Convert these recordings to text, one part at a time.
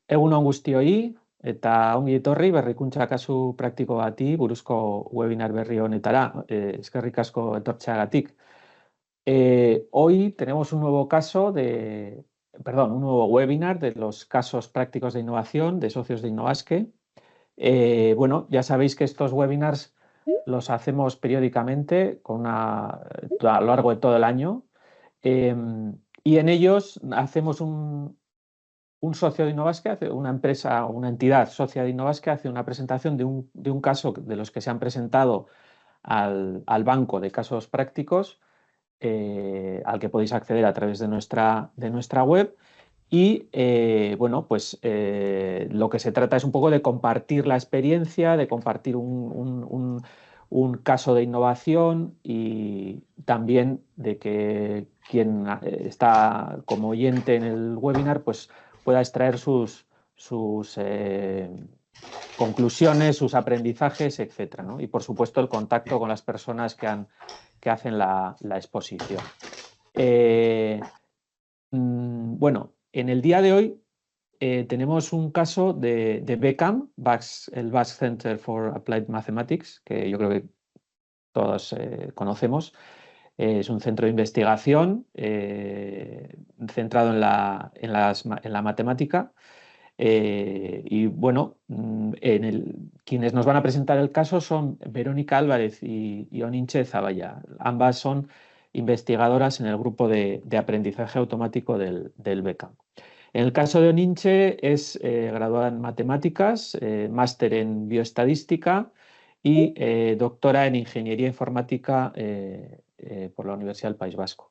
Egun on guztioi eta ongi etorri berrikuntza kasu praktiko bati buruzko webinar berri honetara. Eskerrik asko etortzeagatik. Hoy tenemos un nuevo un nuevo webinar de los casos prácticos de innovación de socios de Innovasque. Bueno, ya sabéis que estos webinars los hacemos periódicamente a lo largo de todo el año y en ellos hacemos un socio de Innovasque, una empresa, una entidad socia de Innovasque hace una presentación de un caso de los que se han presentado al banco de casos prácticos, al que podéis acceder a través de nuestra web. Y bueno, pues lo que se trata es un poco de compartir la experiencia, de compartir un caso de innovación y también de que quien está como oyente en el webinar pues pueda extraer sus conclusiones, sus aprendizajes, etc., ¿no? Y por supuesto el contacto con las personas que hacen la exposición. Bueno, en el día de hoy tenemos un caso de BCAM, el Basque Center for Applied Mathematics, que yo creo que todos conocemos. Es un centro de investigación centrado en la matemática. Y bueno, quienes nos van a presentar el caso son Verónica Álvarez y Oninche Zavalla. Ambas son investigadoras en el grupo de aprendizaje automático del BECAM. En el caso de Oninche es graduada en matemáticas, máster en bioestadística y doctora en ingeniería informática por la Universidad del País Vasco.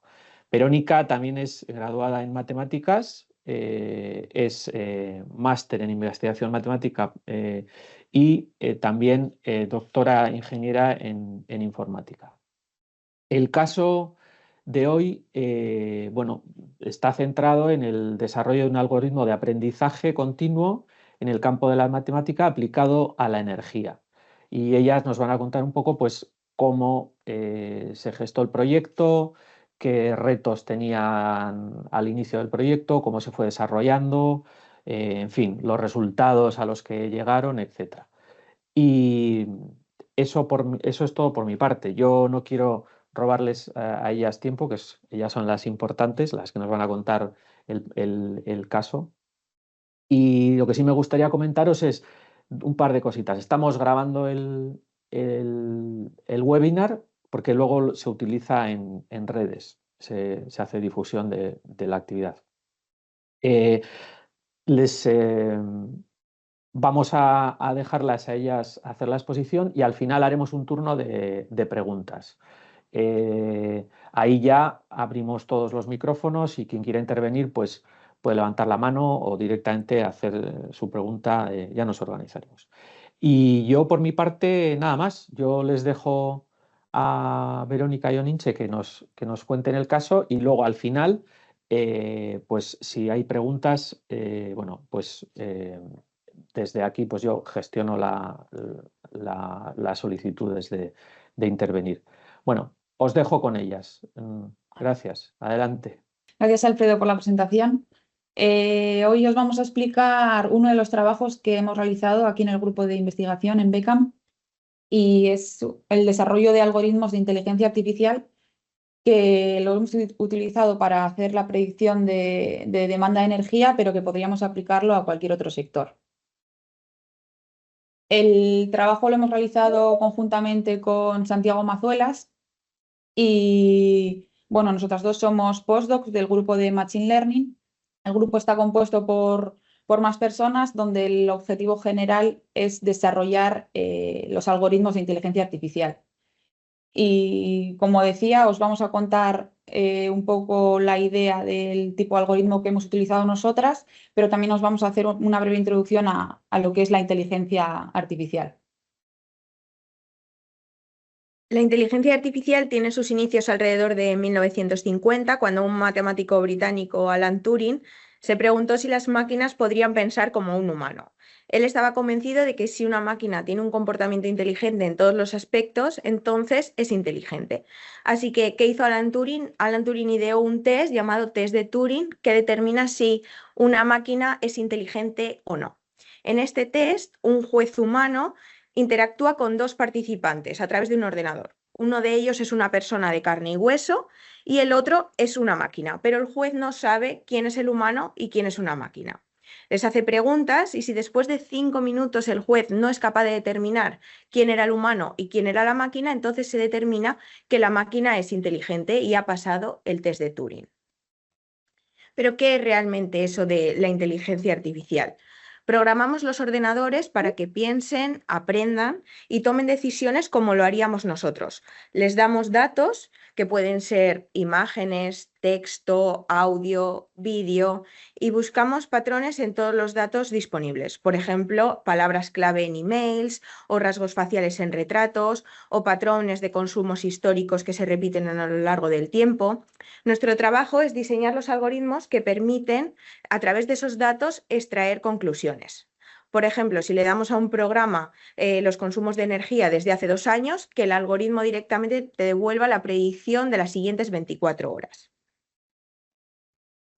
Verónica también es graduada en matemáticas, es máster en investigación matemática y también doctora ingeniera en informática. El caso de hoy bueno, está centrado en el desarrollo de un algoritmo de aprendizaje continuo en el campo de la matemática aplicado a la energía. Y ellas nos van a contar un poco pues, cómo se gestó el proyecto, qué retos tenían al inicio del proyecto, cómo se fue desarrollando, en fin, los resultados a los que llegaron, etc. Y eso es todo por mi parte. Yo no quiero robarles a ellas tiempo, ellas son las importantes, las que nos van a contar el caso. Y lo que sí me gustaría comentaros es un par de cositas. Estamos grabando el webinar porque luego se utiliza en redes, se hace difusión de la actividad. Vamos a dejarlas a ellas hacer la exposición y al final haremos un turno de preguntas. Ahí ya abrimos todos los micrófonos y quien quiera intervenir pues puede levantar la mano o directamente hacer su pregunta, ya nos organizaremos. Y yo por mi parte nada más, yo les dejo a Verónica y Oninche que nos cuenten el caso y luego al final pues si hay preguntas, bueno, pues desde aquí pues yo gestiono las solicitudes de intervenir. Bueno, os dejo con ellas. Gracias. Adelante. Gracias, Alfredo, por la presentación. Hoy os vamos a explicar uno de los trabajos que hemos realizado aquí en el grupo de investigación en BECAM y es el desarrollo de algoritmos de inteligencia artificial que lo hemos utilizado para hacer la predicción de demanda de energía, pero que podríamos aplicarlo a cualquier otro sector. El trabajo lo hemos realizado conjuntamente con Santiago Mazuelas y, bueno, nosotras dos somos postdocs del grupo de Machine Learning. El grupo está compuesto por más personas, donde el objetivo general es desarrollar los algoritmos de inteligencia artificial. Y como decía, os vamos a contar un poco la idea del tipo de algoritmo que hemos utilizado nosotras, pero también os vamos a hacer una breve introducción a lo que es la inteligencia artificial. La inteligencia artificial tiene sus inicios alrededor de 1950, cuando un matemático británico, Alan Turing, se preguntó si las máquinas podrían pensar como un humano. Él estaba convencido de que si una máquina tiene un comportamiento inteligente en todos los aspectos, entonces es inteligente. Así que, ¿qué hizo Alan Turing? Alan Turing ideó un test llamado test de Turing que determina si una máquina es inteligente o no. En este test, un juez humano interactúa con dos participantes a través de un ordenador. Uno de ellos es una persona de carne y hueso y el otro es una máquina, pero el juez no sabe quién es el humano y quién es una máquina. Les hace preguntas y si después de 5 minutos el juez no es capaz de determinar quién era el humano y quién era la máquina, entonces se determina que la máquina es inteligente y ha pasado el test de Turing. Pero, ¿qué es realmente eso de la inteligencia artificial? Programamos los ordenadores para que piensen, aprendan y tomen decisiones como lo haríamos nosotros. Les damos datos que pueden ser imágenes, texto, audio, vídeo y buscamos patrones en todos los datos disponibles. Por ejemplo, palabras clave en emails o rasgos faciales en retratos o patrones de consumos históricos que se repiten a lo largo del tiempo. Nuestro trabajo es diseñar los algoritmos que permiten, a través de esos datos, extraer conclusiones. Por ejemplo, si le damos a un programa los consumos de energía desde hace 2 años, que el algoritmo directamente te devuelva la predicción de las siguientes 24 horas.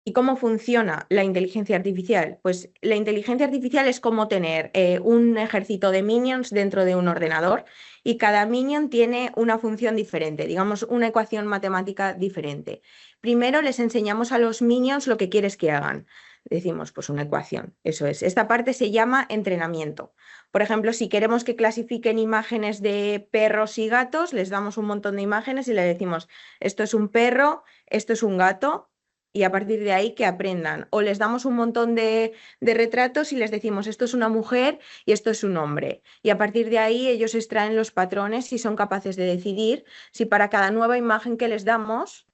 ¿Y cómo funciona la inteligencia artificial? Pues la inteligencia artificial es como tener un ejército de minions dentro de un ordenador y cada minion tiene una función diferente, digamos una ecuación matemática diferente. Primero les enseñamos a los minions lo que quieres que hagan. Decimos, pues una ecuación, eso es. Esta parte se llama entrenamiento. Por ejemplo, si queremos que clasifiquen imágenes de perros y gatos, les damos un montón de imágenes y le decimos, esto es un perro, esto es un gato, y a partir de ahí que aprendan. O les damos un montón de retratos y les decimos, esto es una mujer y esto es un hombre. Y a partir de ahí ellos extraen los patrones y son capaces de decidir si para cada nueva imagen que les damos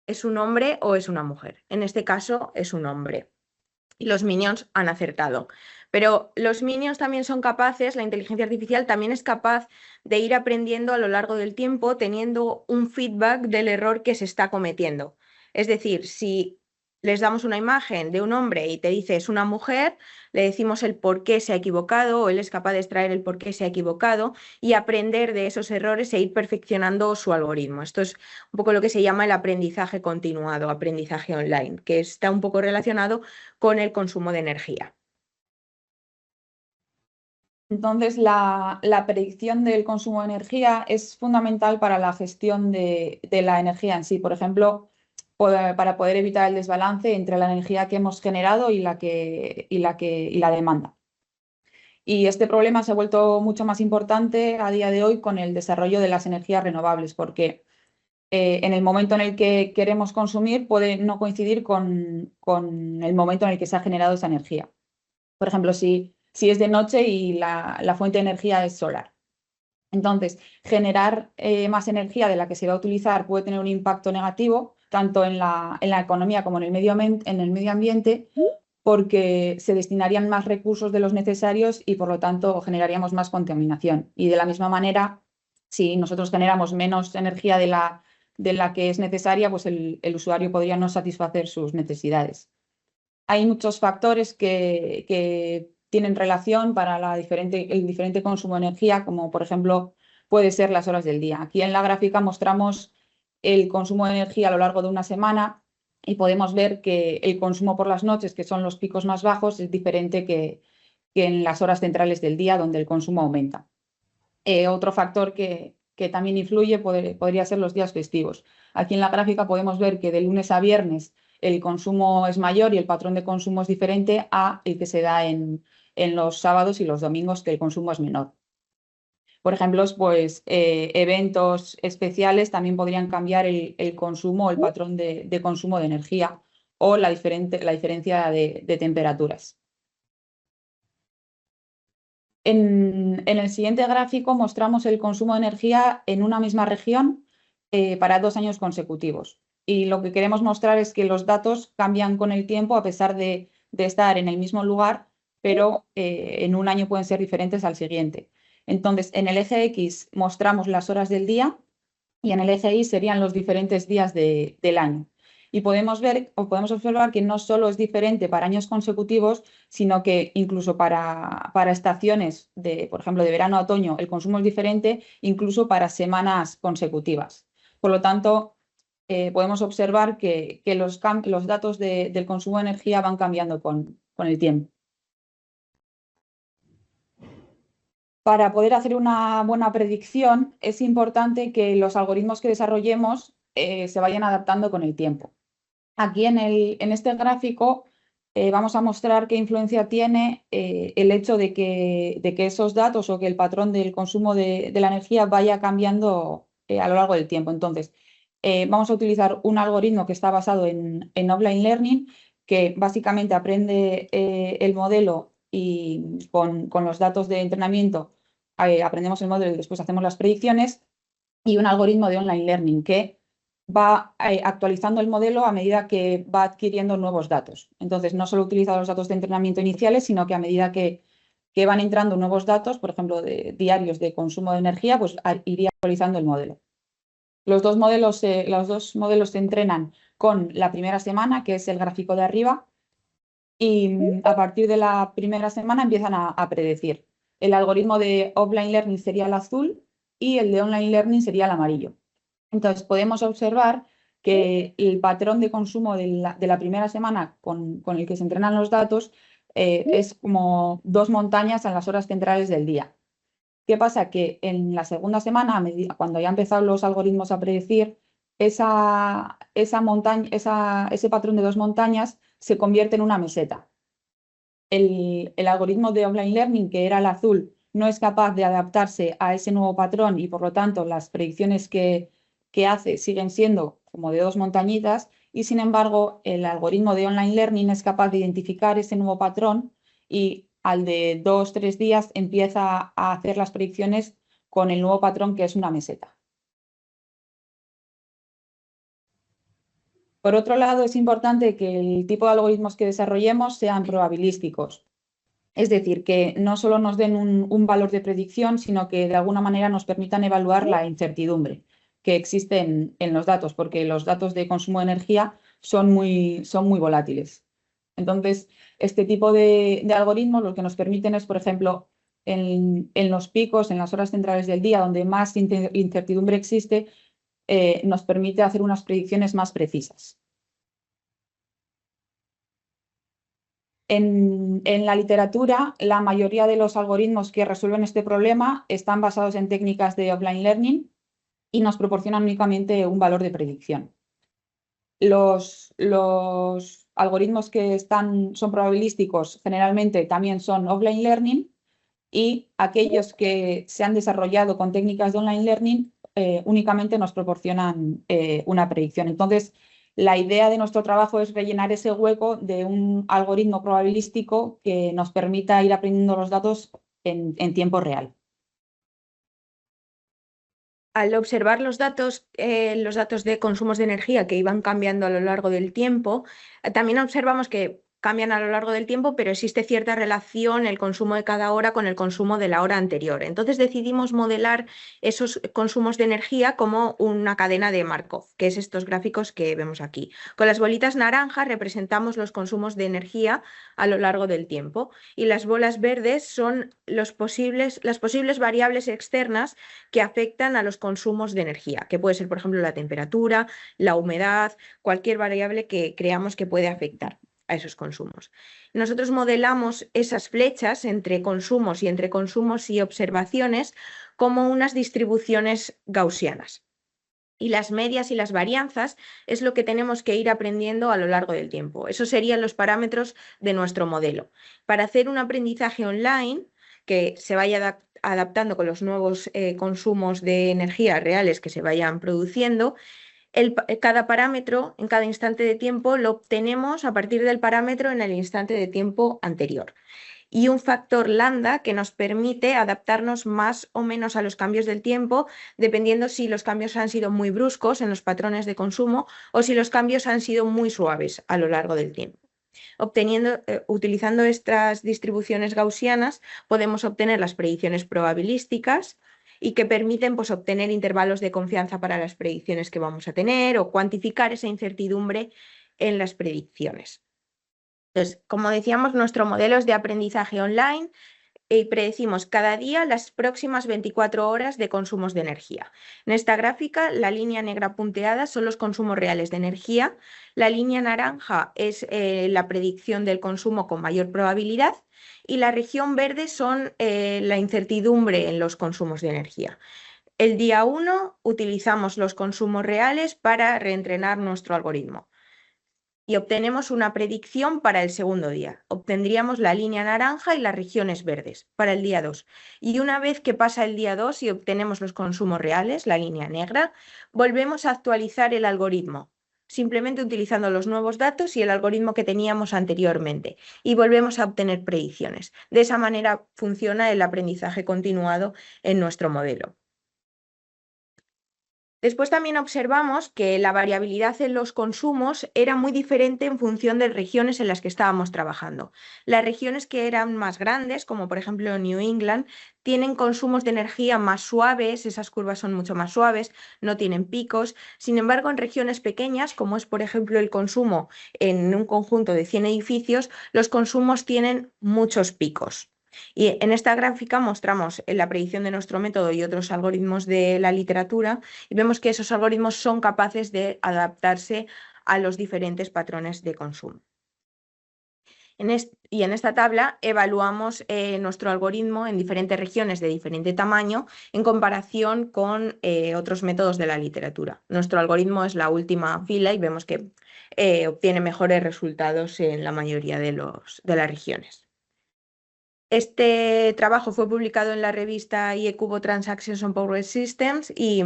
es un hombre o es una mujer. En este caso es un hombre. Y los minions han acertado. Pero los minions también son capaces, la inteligencia artificial también es capaz de ir aprendiendo a lo largo del tiempo, teniendo un feedback del error que se está cometiendo. Es decir, si les damos una imagen de un hombre y te dice es una mujer, le decimos el por qué se ha equivocado o él es capaz de extraer el por qué se ha equivocado y aprender de esos errores e ir perfeccionando su algoritmo. Esto es un poco lo que se llama el aprendizaje continuado, aprendizaje online, que está un poco relacionado con el consumo de energía. Entonces, la predicción del consumo de energía es fundamental para la gestión de la energía en sí. Por ejemplo, para poder evitar el desbalance entre la energía que hemos generado y la demanda. Y este problema se ha vuelto mucho más importante a día de hoy con el desarrollo de las energías renovables, porque en el momento en el que queremos consumir puede no coincidir con el momento en el que se ha generado esa energía. Por ejemplo, si es de noche y la fuente de energía es solar. Entonces, generar más energía de la que se va a utilizar puede tener un impacto negativo tanto en la economía como en el medio ambiente, porque se destinarían más recursos de los necesarios y por lo tanto generaríamos más contaminación. Y de la misma manera, si nosotros generamos menos energía de la que es necesaria, pues el usuario podría no satisfacer sus necesidades. Hay muchos factores que tienen relación para el diferente consumo de energía, como por ejemplo puede ser las horas del día. Aquí en la gráfica mostramos el consumo de energía a lo largo de una semana y podemos ver que el consumo por las noches, que son los picos más bajos, es diferente que en las horas centrales del día, donde el consumo aumenta. Otro factor que también influye podría ser los días festivos. Aquí en la gráfica podemos ver que de lunes a viernes el consumo es mayor y el patrón de consumo es diferente a el que se da en los sábados y los domingos, que el consumo es menor. Por ejemplo, pues, eventos especiales también podrían cambiar el consumo, el patrón de consumo de energía o la diferencia de temperaturas. En el siguiente gráfico mostramos el consumo de energía en una misma región para 2 años consecutivos. Y lo que queremos mostrar es que los datos cambian con el tiempo a pesar de estar en el mismo lugar, pero en un año pueden ser diferentes al siguiente. Entonces, en el eje X mostramos las horas del día y en el eje Y serían los diferentes días del año. Y podemos ver o podemos observar que no solo es diferente para años consecutivos, sino que incluso para estaciones de, por ejemplo, de verano a otoño, el consumo es diferente, incluso para semanas consecutivas. Por lo tanto, podemos observar que los datos del consumo de energía van cambiando con el tiempo. Para poder hacer una buena predicción, es importante que los algoritmos que desarrollemos se vayan adaptando con el tiempo. Aquí en este gráfico vamos a mostrar qué influencia tiene el hecho de que esos datos o que el patrón del consumo de la energía vaya cambiando a lo largo del tiempo. Entonces, vamos a utilizar un algoritmo que está basado en offline learning, que básicamente aprende el modelo y con los datos de entrenamiento aprendemos el modelo y después hacemos las predicciones, y un algoritmo de online learning que va actualizando el modelo a medida que va adquiriendo nuevos datos. Entonces, no solo utiliza los datos de entrenamiento iniciales, sino que a medida que van entrando nuevos datos, por ejemplo, diarios de consumo de energía, pues iría actualizando el modelo. Los dos modelos se entrenan con la primera semana, que es el gráfico de arriba, y a partir de la primera semana empiezan a predecir. El algoritmo de offline learning sería el azul y el de online learning sería el amarillo. Entonces, podemos observar que el patrón de consumo de la primera semana con el que se entrenan los datos es como dos montañas en las horas centrales del día. ¿Qué pasa? Que en la segunda semana, cuando ya han empezado los algoritmos a predecir, ese patrón de dos montañas se convierte en una meseta. El algoritmo de offline learning, que era el azul, no es capaz de adaptarse a ese nuevo patrón y por lo tanto las predicciones que hace siguen siendo como de dos montañitas, y sin embargo el algoritmo de online learning es capaz de identificar ese nuevo patrón y al de 2 o 3 días empieza a hacer las predicciones con el nuevo patrón, que es una meseta. Por otro lado, es importante que el tipo de algoritmos que desarrollemos sean probabilísticos. Es decir, que no solo nos den un valor de predicción, sino que de alguna manera nos permitan evaluar la incertidumbre que existe en los datos, porque los datos de consumo de energía son muy volátiles. Entonces, este tipo de algoritmos lo que nos permiten es, por ejemplo, en los picos, en las horas centrales del día, donde más incertidumbre existe, nos permite hacer unas predicciones más precisas. En la literatura, la mayoría de los algoritmos que resuelven este problema están basados en técnicas de offline learning y nos proporcionan únicamente un valor de predicción. Los algoritmos que son probabilísticos generalmente también son offline learning, y aquellos que se han desarrollado con técnicas de online learning únicamente nos proporcionan una predicción. Entonces, la idea de nuestro trabajo es rellenar ese hueco de un algoritmo probabilístico que nos permita ir aprendiendo los datos en tiempo real. Al observar los datos de consumos de energía que iban cambiando a lo largo del tiempo, también observamos que cambian a lo largo del tiempo, pero existe cierta relación el consumo de cada hora con el consumo de la hora anterior. Entonces decidimos modelar esos consumos de energía como una cadena de Markov, que es estos gráficos que vemos aquí. Con las bolitas naranjas representamos los consumos de energía a lo largo del tiempo, y las bolas verdes son las posibles variables externas que afectan a los consumos de energía, que puede ser, por ejemplo, la temperatura, la humedad, cualquier variable que creamos que puede afectar a esos consumos. Nosotros modelamos esas flechas entre consumos y observaciones como unas distribuciones gaussianas. Y las medias y las varianzas es lo que tenemos que ir aprendiendo a lo largo del tiempo. Esos serían los parámetros de nuestro modelo. Para hacer un aprendizaje online que se vaya adaptando con los nuevos consumos de energía reales que se vayan produciendo, cada parámetro en cada instante de tiempo lo obtenemos a partir del parámetro en el instante de tiempo anterior, y un factor lambda que nos permite adaptarnos más o menos a los cambios del tiempo, dependiendo si los cambios han sido muy bruscos en los patrones de consumo o si los cambios han sido muy suaves a lo largo del tiempo. Utilizando estas distribuciones gaussianas podemos obtener las predicciones probabilísticas, y que permiten pues, obtener intervalos de confianza para las predicciones que vamos a tener o cuantificar esa incertidumbre en las predicciones. Entonces, como decíamos, nuestro modelo es de aprendizaje online y predecimos cada día las próximas 24 horas de consumos de energía. En esta gráfica, la línea negra punteada son los consumos reales de energía, la línea naranja es la predicción del consumo con mayor probabilidad y la región verde son la incertidumbre en los consumos de energía. El día 1 utilizamos los consumos reales para reentrenar nuestro algoritmo y obtenemos una predicción para el segundo día. Obtendríamos la línea naranja y las regiones verdes para el día 2. Y una vez que pasa el día 2 y obtenemos los consumos reales, la línea negra, volvemos a actualizar el algoritmo, simplemente utilizando los nuevos datos y el algoritmo que teníamos anteriormente, y volvemos a obtener predicciones. De esa manera funciona el aprendizaje continuado en nuestro modelo. Después también observamos que la variabilidad en los consumos era muy diferente en función de regiones en las que estábamos trabajando. Las regiones que eran más grandes, como por ejemplo New England, tienen consumos de energía más suaves, esas curvas son mucho más suaves, no tienen picos. Sin embargo, en regiones pequeñas, como es por ejemplo el consumo en un conjunto de 100 edificios, los consumos tienen muchos picos. Y en esta gráfica mostramos la predicción de nuestro método y otros algoritmos de la literatura y vemos que esos algoritmos son capaces de adaptarse a los diferentes patrones de consumo. Y en esta tabla evaluamos nuestro algoritmo en diferentes regiones de diferente tamaño en comparación con otros métodos de la literatura. Nuestro algoritmo es la última fila y vemos que obtiene mejores resultados en la mayoría de las regiones. Este trabajo fue publicado en la revista IEcubo Transactions on Power Systems y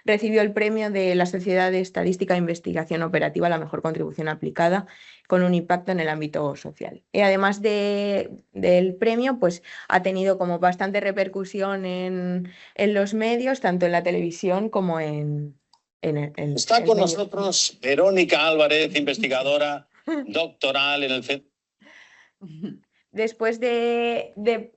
recibió el premio de la Sociedad de Estadística e Investigación Operativa a la mejor contribución aplicada con un impacto en el ámbito social. Y además del premio, pues ha tenido como bastante repercusión en los medios, tanto en la televisión como en Está con nosotros Verónica Álvarez, investigadora doctoral en el Centro. Después de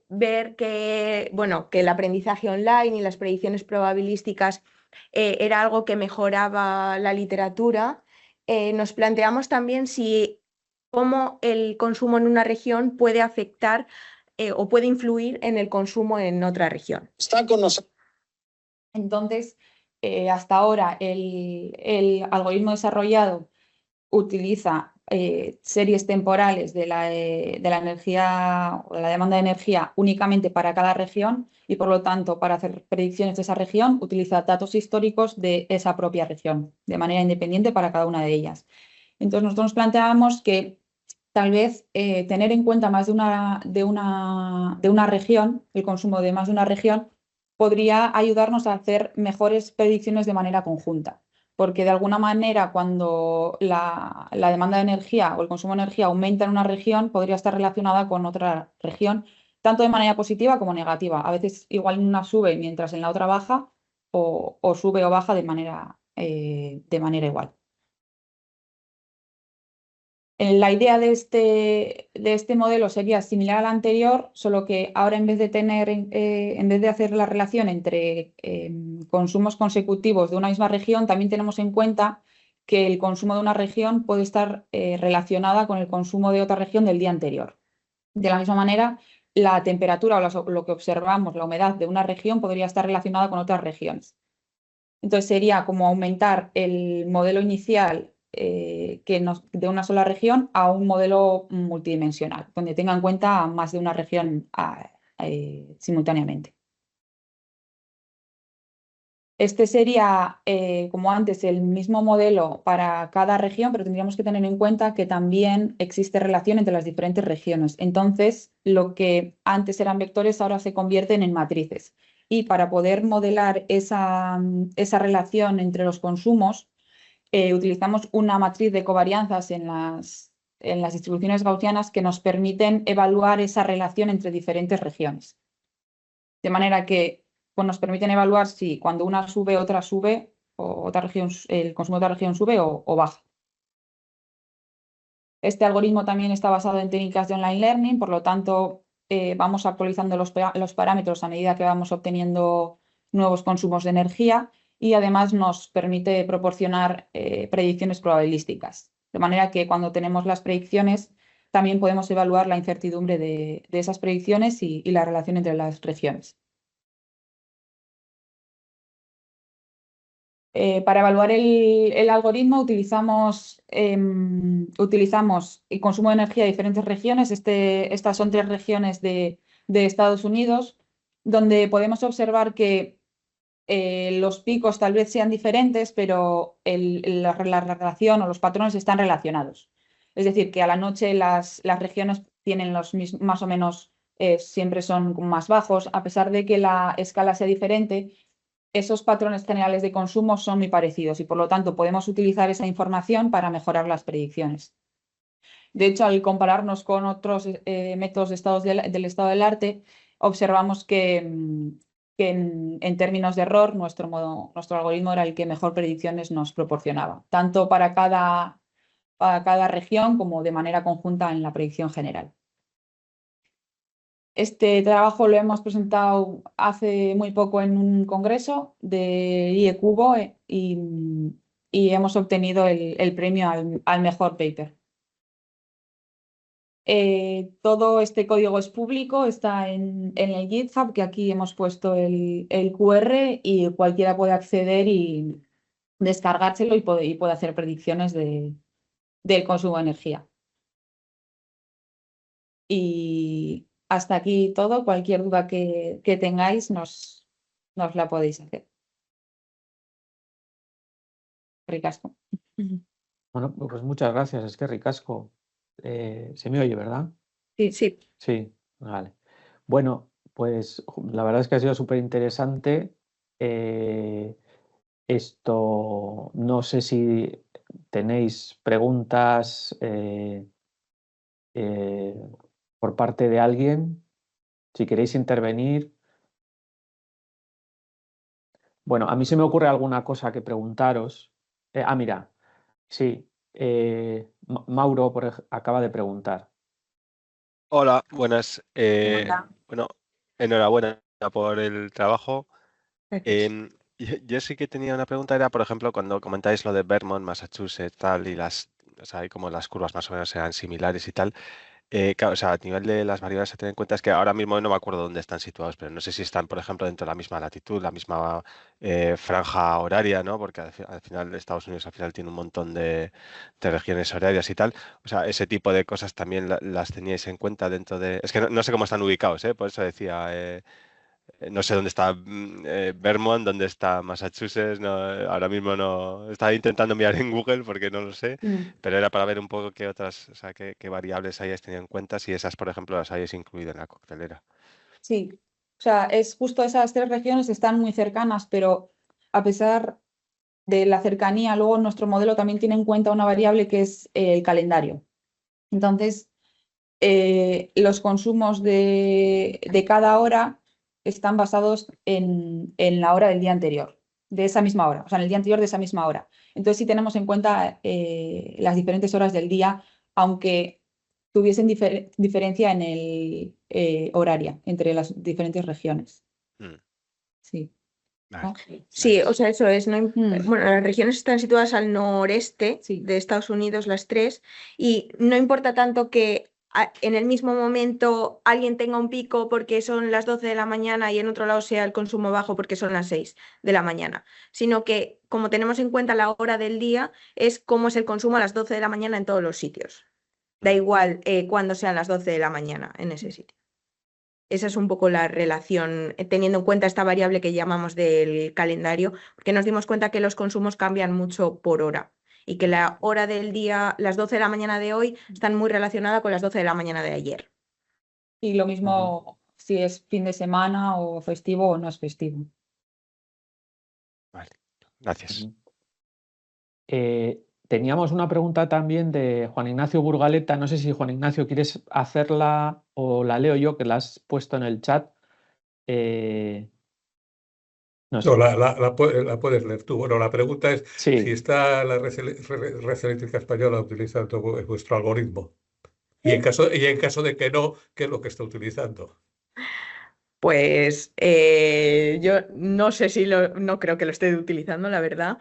ver que, bueno, que el aprendizaje online y las predicciones probabilísticas era algo que mejoraba la literatura, nos planteamos también cómo el consumo en una región puede afectar o puede influir en el consumo en otra región. Está con nosotros. Entonces, hasta ahora el algoritmo desarrollado utiliza series temporales de la energía o de la demanda de energía únicamente para cada región y por lo tanto para hacer predicciones de esa región utiliza datos históricos de esa propia región de manera independiente para cada una de ellas. Entonces nosotros nos planteábamos que tal vez tener en cuenta más de una región, el consumo de más de una región, podría ayudarnos a hacer mejores predicciones de manera conjunta. Porque de alguna manera cuando la demanda de energía o el consumo de energía aumenta en una región, podría estar relacionada con otra región, tanto de manera positiva como negativa. A veces igual en una sube mientras en la otra baja o sube o baja de manera igual. La idea de este modelo sería similar al anterior, solo que ahora en vez de hacer la relación entre consumos consecutivos de una misma región, también tenemos en cuenta que el consumo de una región puede estar relacionada con el consumo de otra región del día anterior. De la misma manera, la temperatura o lo que observamos, la humedad de una región podría estar relacionada con otras regiones. Entonces sería como aumentar el modelo inicial de una sola región a un modelo multidimensional, donde tenga en cuenta más de una región simultáneamente. Este sería, como antes, el mismo modelo para cada región, pero tendríamos que tener en cuenta que también existe relación entre las diferentes regiones. Entonces, lo que antes eran vectores ahora se convierten en matrices. Y para poder modelar esa relación entre los consumos, utilizamos una matriz de covarianzas en las distribuciones gaussianas que nos permiten evaluar esa relación entre diferentes regiones. De manera que pues, nos permiten evaluar si cuando una sube, otra sube, o otra región, el consumo de otra región sube o baja. Este algoritmo también está basado en técnicas de online learning, por lo tanto, vamos actualizando los parámetros a medida que vamos obteniendo nuevos consumos de energía y además nos permite proporcionar predicciones probabilísticas. De manera que cuando tenemos las predicciones también podemos evaluar la incertidumbre de esas predicciones y la relación entre las regiones. Para evaluar el algoritmo utilizamos el consumo de energía de diferentes regiones. Estas son 3 regiones de Estados Unidos, donde podemos observar que los picos tal vez sean diferentes, pero la relación o los patrones están relacionados. Es decir, que a la noche las regiones tienen más o menos, siempre son más bajos, a pesar de que la escala sea diferente. Esos patrones generales de consumo son muy parecidos y por lo tanto podemos utilizar esa información para mejorar las predicciones. De hecho, al compararnos con otros métodos del estado del arte, observamos que en términos de error nuestro algoritmo era el que mejor predicciones nos proporcionaba, tanto para cada región como de manera conjunta en la predicción general. Este trabajo lo hemos presentado hace muy poco en un congreso de IECubo y hemos obtenido el premio al mejor paper. Todo este código es público, está en el GitHub, que aquí hemos puesto el QR y cualquiera puede acceder y descargárselo y puede hacer predicciones del consumo de energía. Y hasta aquí todo. Cualquier duda que tengáis nos la podéis hacer. Ricasco. Bueno, pues muchas gracias. Es que ricasco. Se me oye, ¿verdad? Sí, sí. Sí, vale. Bueno, pues la verdad es que ha sido súper interesante. Esto, no sé si tenéis preguntas por parte de alguien, si queréis intervenir. Bueno, a mí se me ocurre alguna cosa que preguntaros. Mira, sí, Mauro acaba de preguntar. Hola, buenas. Hola. Bueno, enhorabuena por el trabajo. Gracias. Yo sí que tenía una pregunta, era, por ejemplo, cuando comentáis lo de Vermont, Massachusetts, tal, y o sea, como las curvas más o menos eran similares y tal. Claro, o sea, a nivel de las variables a tener en cuenta es que ahora mismo no me acuerdo dónde están situados, pero no sé si están, por ejemplo, dentro de la misma latitud, la misma franja horaria, ¿no? Porque al final Estados Unidos al final tiene un montón de regiones horarias y tal. O sea, ese tipo de cosas también las teníais en cuenta dentro de... Es que no sé cómo están ubicados, ¿eh? Por eso decía, no sé dónde está Vermont, dónde está Massachusetts, no, ahora mismo no. Estaba intentando mirar en Google porque no lo sé, pero era para ver un poco qué otras, o sea, qué variables hayáis tenido en cuenta, si esas, por ejemplo, las hayáis incluido en la coctelera. Sí, o sea, es justo esas 3 regiones están muy cercanas, pero a pesar de la cercanía, luego nuestro modelo también tiene en cuenta una variable que es el calendario. Entonces, los consumos de cada hora están basados en la hora del día anterior, de esa misma hora, o sea, en el día anterior de esa misma hora. Entonces, sí tenemos en cuenta las diferentes horas del día, aunque tuviesen diferencia en el horaria entre las diferentes regiones. Sí. Vale, ¿No? Sí, gracias. o sea, eso es. Bueno, las regiones están situadas al noreste Sí. de Estados Unidos, las 3, y no importa tanto que en el mismo momento alguien tenga un pico porque son las 12 de la mañana y en otro lado sea el consumo bajo porque son las 6 de la mañana, sino que como tenemos en cuenta la hora del día, es cómo es el consumo a las 12 de la mañana en todos los sitios. Da igual cuándo sean las 12 de la mañana en ese sitio. Esa es un poco la relación, teniendo en cuenta esta variable que llamamos del calendario, porque nos dimos cuenta que los consumos cambian mucho por hora y que la hora del día, las 12 de la mañana de hoy, están muy relacionadas con las 12 de la mañana de ayer. Y lo mismo si es fin de semana o festivo o no es festivo. Vale, gracias. Teníamos una pregunta también de Juan Ignacio Burgaleta. No sé si Juan Ignacio quieres hacerla o la leo yo, que la has puesto en el chat. No sé. No, la puedes leer tú. Bueno, la pregunta es Sí. si está la Red Eléctrica Española utilizando vuestro algoritmo. Y en caso de que no, ¿qué es lo que está utilizando? Pues yo no sé si no creo que lo esté utilizando, la verdad.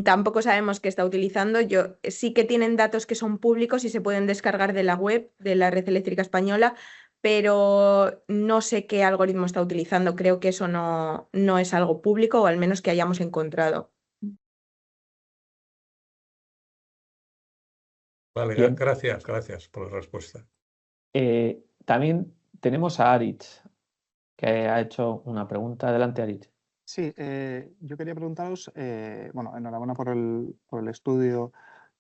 Tampoco sabemos qué está utilizando. Sí que tienen datos que son públicos y se pueden descargar de la web de la Red Eléctrica Española, pero no sé qué algoritmo está utilizando. Creo que eso no es algo público, o al menos que hayamos encontrado. Vale, Bien. gracias por la respuesta. También tenemos a Aritz, que ha hecho una pregunta. Adelante, Aritz. Sí, yo quería preguntaros, bueno, enhorabuena por el estudio.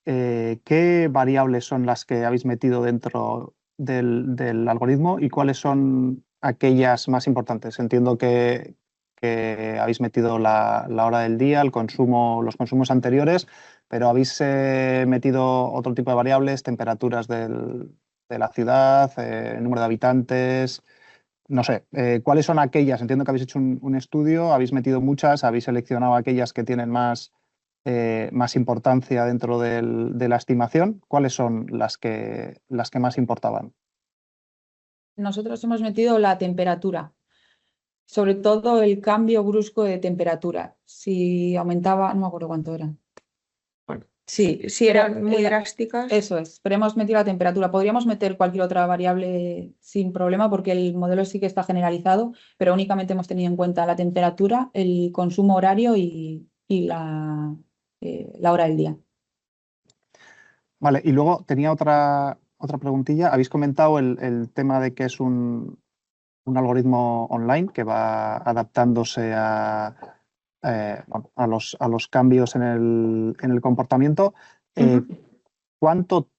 ¿Qué variables son las que habéis metido dentro del algoritmo y cuáles son aquellas más importantes? Entiendo que habéis metido la hora del día, los consumos anteriores, pero habéis metido otro tipo de variables, temperaturas de la ciudad, número de habitantes. No sé, ¿cuáles son aquellas? Entiendo que habéis hecho un estudio, habéis metido muchas, habéis seleccionado aquellas que tienen más importancia dentro de la estimación. ¿Cuáles son las que más importaban? Nosotros hemos metido la temperatura, sobre todo el cambio brusco de temperatura. Si aumentaba, no me acuerdo cuánto era. Sí, Si eran pero muy drásticas. Eso es, pero hemos metido la temperatura. Podríamos meter cualquier otra variable sin problema porque el modelo sí que está generalizado, pero únicamente hemos tenido en cuenta la temperatura, el consumo horario y la hora del día. Vale, y luego tenía otra preguntilla. Habéis comentado el tema de que es un algoritmo online que va adaptándose a los cambios en el comportamiento. ¿Cuánto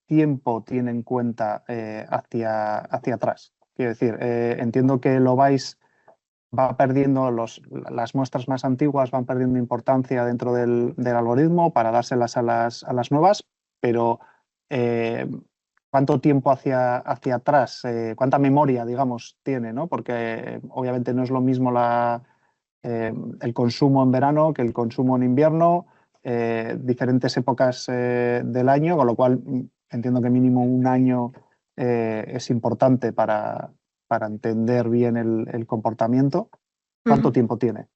tiempo tiene en cuenta hacia atrás? Quiero decir, entiendo que va perdiendo las muestras más antiguas, van perdiendo importancia dentro del algoritmo para dárselas a las nuevas, pero ¿cuánto tiempo hacia atrás, cuánta memoria, digamos, tiene, ¿no? Porque obviamente no es lo mismo el consumo en verano que el consumo en invierno, diferentes épocas del año, con lo cual entiendo que mínimo un año es importante para entender bien el comportamiento. ¿Cuánto tiempo tiene?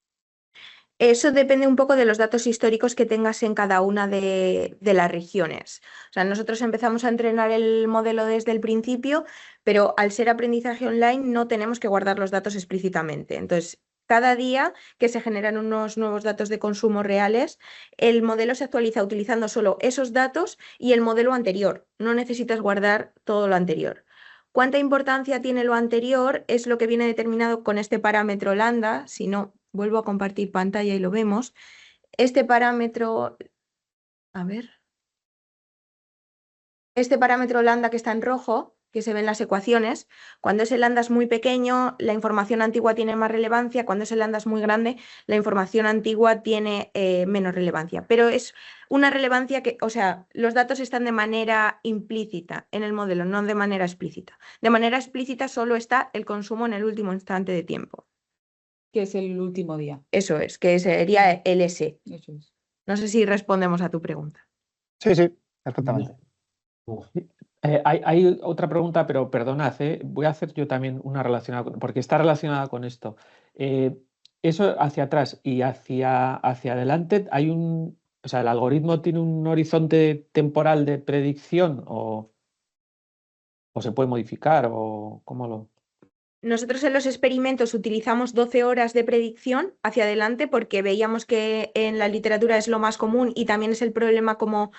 Eso depende un poco de los datos históricos que tengas en cada una de las regiones. O sea, nosotros empezamos a entrenar el modelo desde el principio, pero al ser aprendizaje online no tenemos que guardar los datos explícitamente. Entonces, cada día que se generan unos nuevos datos de consumo reales, el modelo se actualiza utilizando solo esos datos y el modelo anterior. No necesitas guardar todo lo anterior. ¿Cuánta importancia tiene lo anterior? Es lo que viene determinado con este parámetro lambda. Si no, vuelvo a compartir pantalla y lo vemos. Este parámetro, a ver, este parámetro lambda que está en rojo, que se ve en las ecuaciones, cuando ese lambda es muy pequeño, la información antigua tiene más relevancia, cuando ese lambda es muy grande, la información antigua tiene menos relevancia. Pero es una relevancia que, o sea, los datos están de manera implícita en el modelo, no de manera explícita. De manera explícita solo está el consumo en el último instante de tiempo. Que es el último día. Eso es, que sería el S. Eso es. No sé si respondemos a tu pregunta. Sí, perfectamente. Hay otra pregunta, pero perdonad, voy a hacer yo también una relacionada, porque está relacionada con esto. Eso hacia atrás y hacia adelante, o sea, ¿el algoritmo tiene un horizonte temporal de predicción o se puede modificar o cómo lo...? Nosotros en los experimentos utilizamos 12 horas de predicción hacia adelante porque veíamos que en la literatura es lo más común y también es el problema como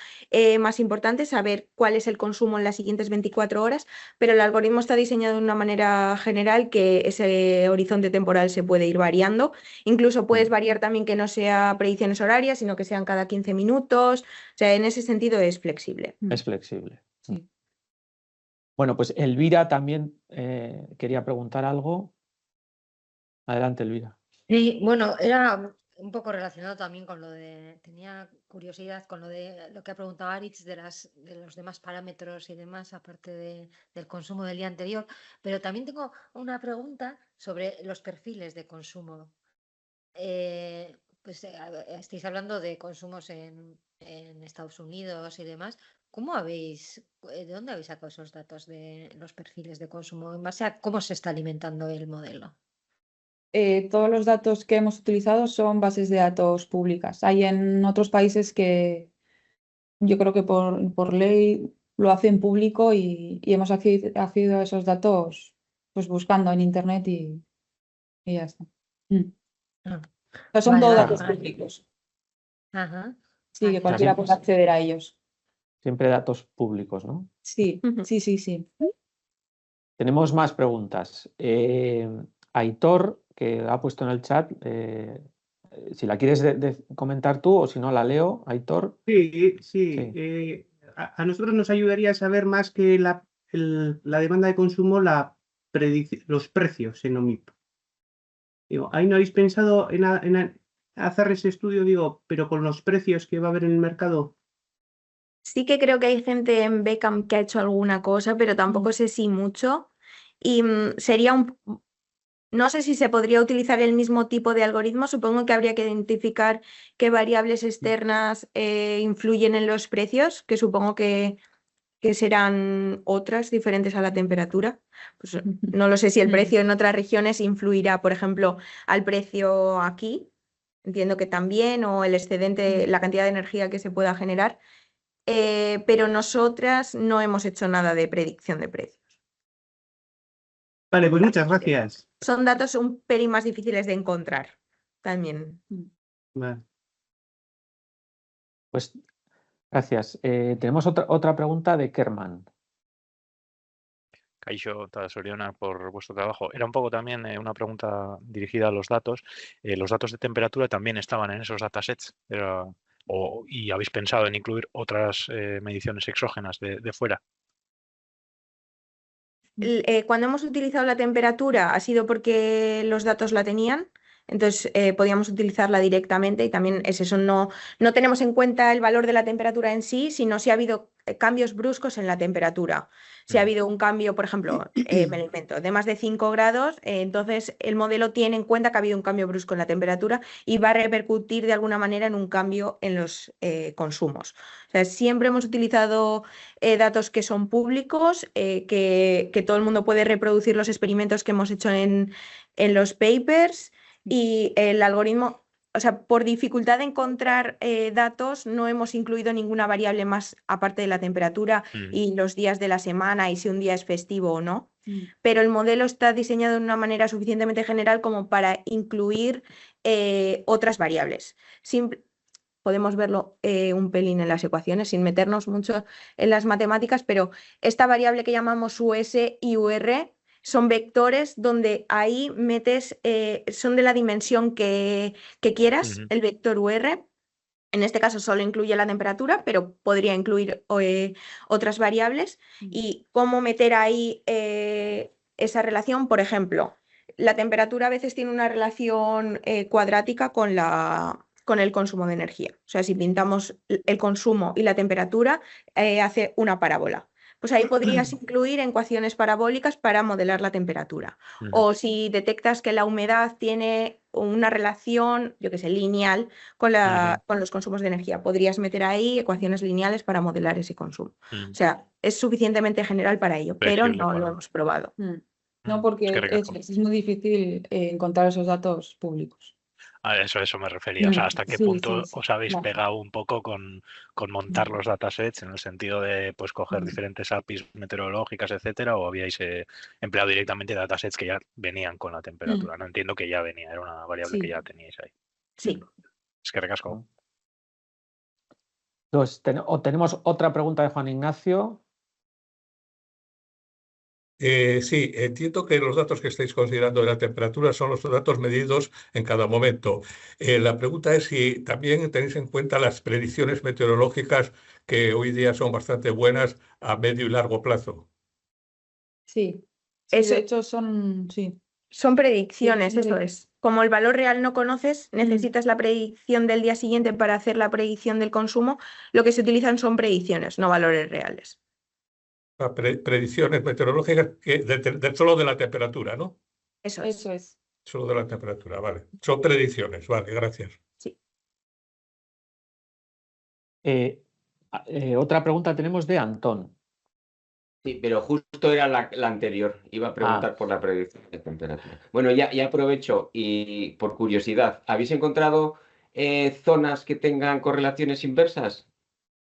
más importante, saber cuál es el consumo en las siguientes 24 horas, pero el algoritmo está diseñado de una manera general que ese horizonte temporal se puede ir variando. Incluso puedes variar también que no sea predicciones horarias, sino que sean cada 15 minutos. O sea, en ese sentido es flexible. Es flexible. Sí. Bueno, pues Elvira también quería preguntar algo. Adelante, Elvira. Sí, bueno, era un poco relacionado también con tenía curiosidad con lo que ha preguntado Aritz de los demás parámetros y demás, aparte del consumo del día anterior, pero también tengo una pregunta sobre los perfiles de consumo. pues estáis hablando de consumos en Estados Unidos y demás. ¿De dónde habéis sacado esos datos de los perfiles de consumo? En base a cómo se está alimentando el modelo. Todos los datos que hemos utilizado son bases de datos públicas. Hay en otros países que yo creo que por ley lo hacen público y hemos accedido a esos datos pues buscando en internet y ya está. Ah, O sea, son vale, todos vale, datos vale. públicos. Ajá. Sí, que Vale. cualquiera puede acceder a ellos. Siempre datos públicos, ¿no? Sí, Ujú. sí. Tenemos más preguntas. Aitor, que ha puesto en el chat, si la quieres comentar tú o si no la leo, Aitor. Sí. Sí. A nosotros nos ayudaría a saber más que la demanda de consumo, los precios en OMIP. Digo, ¿ahí no habéis pensado en hacer ese estudio? Digo, pero con los precios que va a haber en el mercado. Sí que creo que hay gente en Beckham que ha hecho alguna cosa, pero tampoco sé si mucho. Y no sé si se podría utilizar el mismo tipo de algoritmo. Supongo que habría que identificar qué variables externas influyen en los precios, que supongo que serán otras diferentes a la temperatura. Pues no lo sé si el precio en otras regiones influirá, por ejemplo, al precio aquí. Entiendo que también, o el excedente, la cantidad de energía que se pueda generar. Pero nosotras no hemos hecho nada de predicción de precios. Vale, pues muchas gracias. Son datos un pelín más difíciles de encontrar también. Vale. Pues gracias. Tenemos otra pregunta de Kerman. Kaixo eta Soriona por vuestro trabajo. Era un poco también una pregunta dirigida a los datos. Los datos de temperatura también estaban en esos datasets. ¿Y habéis pensado en incluir otras mediciones exógenas de fuera? Cuando hemos utilizado la temperatura ha sido porque los datos la tenían, entonces podíamos utilizarla directamente y también es eso, no tenemos en cuenta el valor de la temperatura en sí, sino si ha habido cambios bruscos en la temperatura. Si ha habido un cambio, por ejemplo, me lo invento, de más de 5 grados, entonces el modelo tiene en cuenta que ha habido un cambio brusco en la temperatura y va a repercutir de alguna manera en un cambio en los consumos. O sea, siempre hemos utilizado datos que son públicos, que todo el mundo puede reproducir los experimentos que hemos hecho en los papers y el algoritmo. O sea, por dificultad de encontrar datos, no hemos incluido ninguna variable más aparte de la temperatura y los días de la semana y si un día es festivo o no. Pero el modelo está diseñado de una manera suficientemente general como para incluir otras variables. Podemos verlo un pelín en las ecuaciones sin meternos mucho en las matemáticas, pero esta variable que llamamos US y UR son vectores donde ahí metes, son de la dimensión que quieras, el vector UR. En este caso solo incluye la temperatura, pero podría incluir otras variables. Y cómo meter ahí esa relación, por ejemplo, la temperatura a veces tiene una relación cuadrática con el consumo de energía. O sea, si pintamos el consumo y la temperatura, hace una parábola. Pues ahí podrías incluir ecuaciones parabólicas para modelar la temperatura. O si detectas que la humedad tiene una relación, yo qué sé, lineal con los consumos de energía, podrías meter ahí ecuaciones lineales para modelar ese consumo. O sea, es suficientemente general para ello, pero no lo hemos probado. No, porque es muy difícil encontrar esos datos públicos. A eso me refería. O sea, ¿hasta qué punto os habéis claro. pegado un poco con montar los datasets en el sentido de pues coger diferentes APIs meteorológicas, etcétera, o habíais empleado directamente datasets que ya venían con la temperatura? No entiendo que ya venía, era una variable que ya teníais ahí. Sí. Es que recasco. Entonces, tenemos otra pregunta de Juan Ignacio. Sí, entiendo que los datos que estáis considerando de la temperatura son los datos medidos en cada momento. La pregunta es si también tenéis en cuenta las predicciones meteorológicas que hoy día son bastante buenas a medio y largo plazo. Sí, Eso, de hecho son predicciones, eso es. Como el valor real no conoces, necesitas la predicción del día siguiente para hacer la predicción del consumo. Lo que se utilizan son predicciones, no valores reales. Predicciones meteorológicas solo de la temperatura, ¿no? Eso es. Solo de la temperatura, vale. Son predicciones, vale, gracias. Sí. Otra pregunta tenemos de Antón. Sí, pero justo era la anterior. Iba a preguntar por la predicción de temperatura. Bueno, ya aprovecho y por curiosidad, ¿habéis encontrado zonas que tengan correlaciones inversas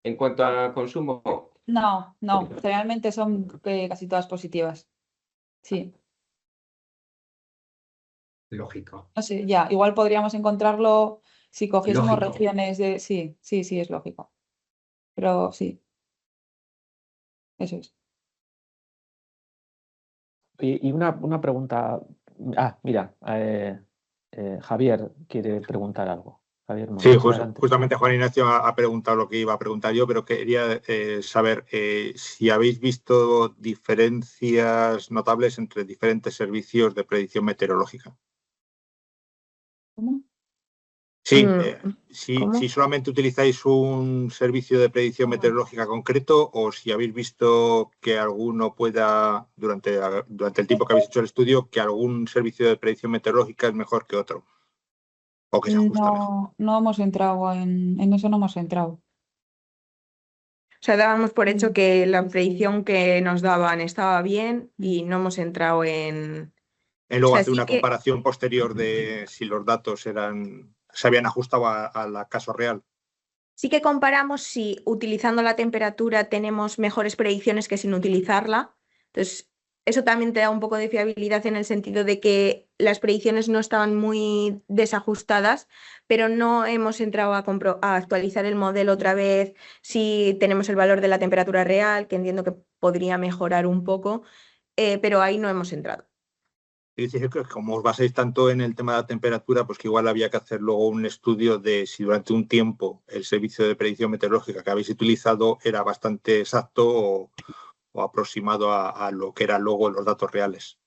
en cuanto a consumo? No, generalmente son casi todas positivas. Sí. Lógico. No sé, ya, igual podríamos encontrarlo si cogiésemos Lógico. regiones de... Sí, es lógico. Pero sí. Eso es. Y una pregunta. Mira, Javier quiere preguntar algo. Javier Sí, Montes, adelante. justamente Juan Ignacio ha preguntado lo que iba a preguntar yo, pero quería saber si habéis visto diferencias notables entre diferentes servicios de predicción meteorológica. ¿Cómo? Sí, ¿Cómo? si solamente utilizáis un servicio de predicción meteorológica concreto o si habéis visto que alguno pueda, durante el tiempo que habéis hecho el estudio, que algún servicio de predicción meteorológica es mejor que otro o que se ajusta mejor. No hemos entrado en eso, no hemos entrado. O sea, dábamos por hecho que la predicción que nos daban estaba bien y no hemos entrado en... Luego O sea, hacer sí una que- comparación posterior de si los datos se habían ajustado al caso real. Sí que comparamos si utilizando la temperatura tenemos mejores predicciones que sin utilizarla. Entonces, eso también te da un poco de fiabilidad en el sentido de que las predicciones no estaban muy desajustadas, pero no hemos entrado a actualizar el modelo otra vez si tenemos el valor de la temperatura real, que entiendo que podría mejorar un poco, pero ahí no hemos entrado. Y dice que como os basáis tanto en el tema de la temperatura, pues que igual había que hacer luego un estudio de si durante un tiempo el servicio de predicción meteorológica que habéis utilizado era bastante exacto o aproximado a lo que eran luego los datos reales.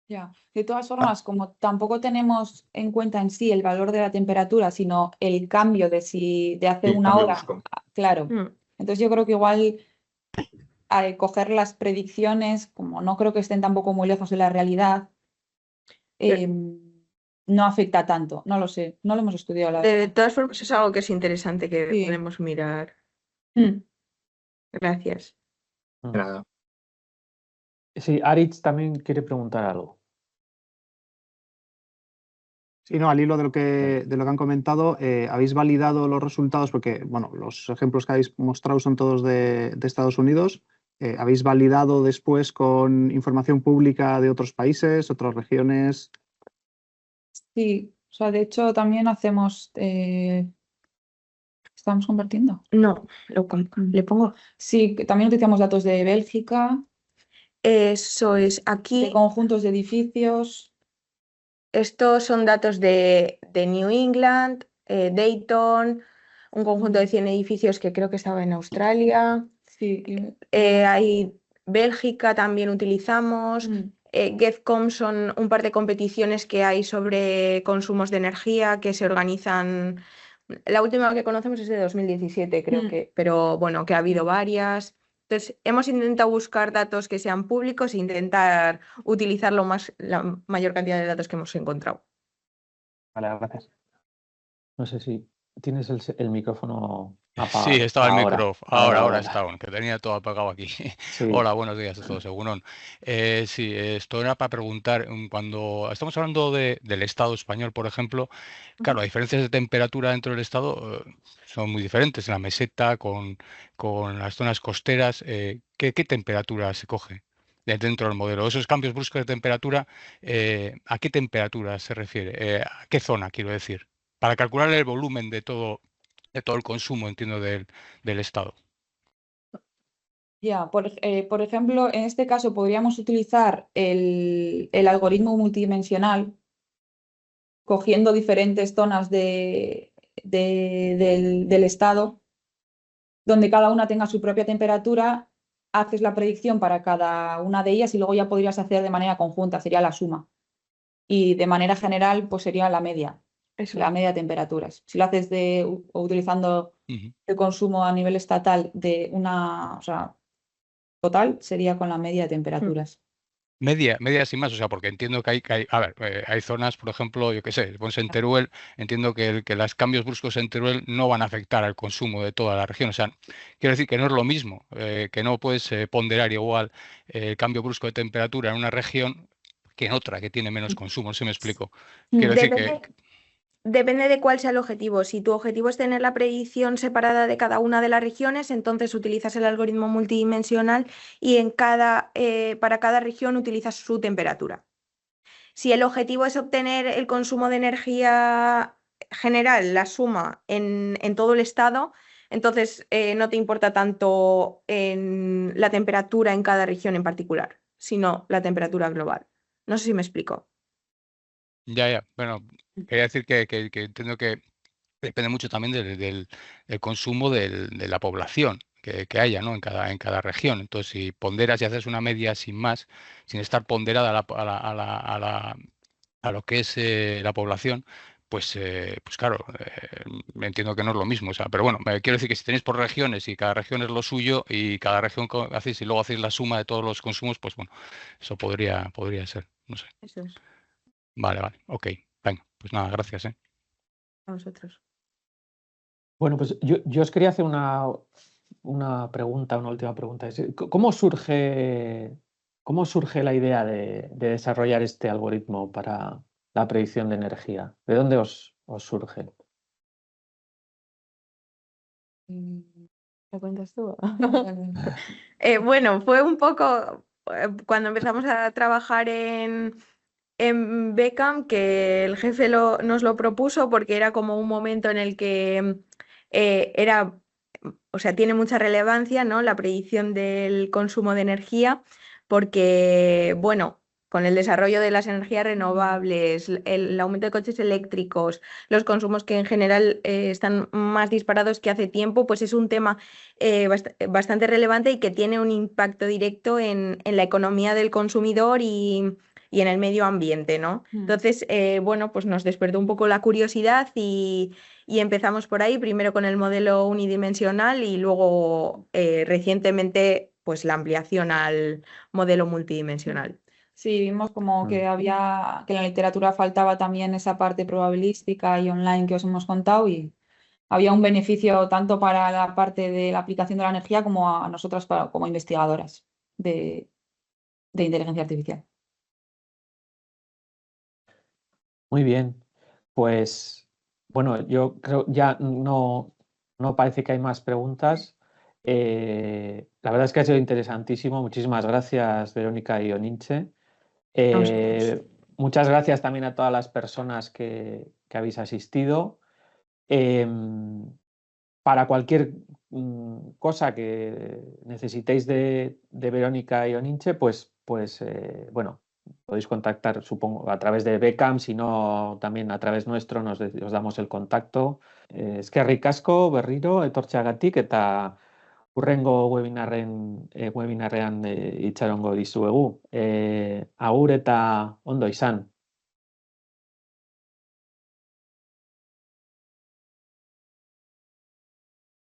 Ya. De todas formas, como tampoco tenemos en cuenta en sí el valor de la temperatura, sino el cambio de hace Sí, una cambio hora, brusco. claro. Entonces yo creo que igual al coger las predicciones, como no creo que estén tampoco muy lejos de la realidad, no afecta tanto. No lo sé, no lo hemos estudiado la De todas formas, es algo que es interesante que Sí. podemos mirar. Mm. Gracias. Nada. Sí, Aritz también quiere preguntar algo. Sí, no, al hilo de lo que han comentado, ¿habéis validado los resultados? Porque, bueno, los ejemplos que habéis mostrado son todos de Estados Unidos. ¿Habéis validado después con información pública de otros países, otras regiones? Sí, o sea, de hecho también hacemos... ¿Estamos compartiendo? No, le pongo. Sí, que también utilizamos datos de Bélgica, Eso es aquí. de conjuntos de edificios. Estos son datos de New England, Dayton, un conjunto de 100 edificios que creo que estaba en Australia. Sí. Hay Bélgica también utilizamos. GEFCOM son un par de competiciones que hay sobre consumos de energía que se organizan. La última que conocemos es de 2017, creo que, pero bueno, que ha habido varias. Entonces, hemos intentado buscar datos que sean públicos e intentar utilizar la mayor cantidad de datos que hemos encontrado. Vale, gracias. No sé si tienes el micrófono apagado. Sí, estaba el Ahora, micrófono. Ahora está, que tenía todo apagado aquí. Sí. Hola, buenos días a todos, según. Sí, esto era para preguntar, cuando estamos hablando del Estado español, por ejemplo, claro, las diferencias de temperatura dentro del Estado son muy diferentes. En la meseta, con las zonas costeras, ¿qué temperatura se coge dentro del modelo? Esos cambios bruscos de temperatura, ¿a qué temperatura se refiere? ¿A qué zona, quiero decir? Para calcular el volumen de todo el consumo, entiendo, del Estado. Ya, por ejemplo, en este caso podríamos utilizar el algoritmo multidimensional cogiendo diferentes zonas del estado, donde cada una tenga su propia temperatura, haces la predicción para cada una de ellas y luego ya podrías hacer de manera conjunta, sería la suma. Y de manera general, pues sería la media. La media de temperaturas. Si lo haces utilizando el consumo a nivel estatal de o sea, total, sería con la media de temperaturas. Media sin más, o sea, porque entiendo que a ver, hay zonas, por ejemplo, yo qué sé, pones en Teruel, entiendo que los cambios bruscos en Teruel no van a afectar al consumo de toda la región, o sea, quiero decir que no es lo mismo, que no puedes ponderar igual el cambio brusco de temperatura en una región que en otra, que tiene menos consumo, no sé si me explico. Quiero decir que, Depende de cuál sea el objetivo. Si tu objetivo es tener la predicción separada de cada una de las regiones, entonces utilizas el algoritmo multidimensional y para cada región utilizas su temperatura. Si el objetivo es obtener el consumo de energía general, la suma en todo el estado, entonces no te importa tanto la temperatura en cada región en particular, sino la temperatura global. No sé si me explico. ya, bueno, quería decir que entiendo que depende mucho también del consumo de la población que haya, ¿no? En cada región. Entonces, si ponderas y haces una media sin más, sin estar ponderada a lo que es la población, pues claro, me entiendo que no es lo mismo. O sea, pero bueno, quiero decir que si tenéis por regiones y cada región es lo suyo y cada región hacéis y luego hacéis la suma de todos los consumos, pues bueno, eso podría ser. No sé. Eso es. Vale, ok. Venga, pues nada, gracias, ¿eh? A vosotros. Bueno, pues yo os quería hacer una pregunta, una última pregunta. ¿Cómo surge la idea de desarrollar este algoritmo para la predicción de energía? ¿De dónde os surge? ¿Lo cuentas tú? Bueno, fue un poco cuando empezamos a trabajar en Beckham, que el jefe nos lo propuso porque era como un momento en el que o sea, tiene mucha relevancia, ¿no? La predicción del consumo de energía, porque, bueno, con el desarrollo de las energías renovables, el aumento de coches eléctricos, los consumos que en general están más disparados que hace tiempo, pues es un tema bastante relevante y que tiene un impacto directo en la economía del consumidor y en el medio ambiente, ¿no? Entonces, bueno, pues nos despertó un poco la curiosidad y empezamos por ahí, primero con el modelo unidimensional y luego recientemente pues la ampliación al modelo multidimensional. Sí, vimos como que en la literatura faltaba también esa parte probabilística y online que os hemos contado y había un beneficio tanto para la parte de la aplicación de la energía como a nosotras como investigadoras de inteligencia artificial. Muy bien, pues bueno, yo creo ya no parece que hay más preguntas. La verdad es que ha sido interesantísimo. Muchísimas gracias, Verónica y Oninche. Muchas gracias también a todas las personas que habéis asistido. Para cualquier cosa que necesitéis de Verónica y Oninche, pues bueno, podéis contactar, supongo, a través de Beckham, si no, también a través nuestro os damos el contacto. Eskerrik asko, berriro, etortzeagatik eta hurrengo webinarrean itxarongo dizuegu. Agur eta ondo izan.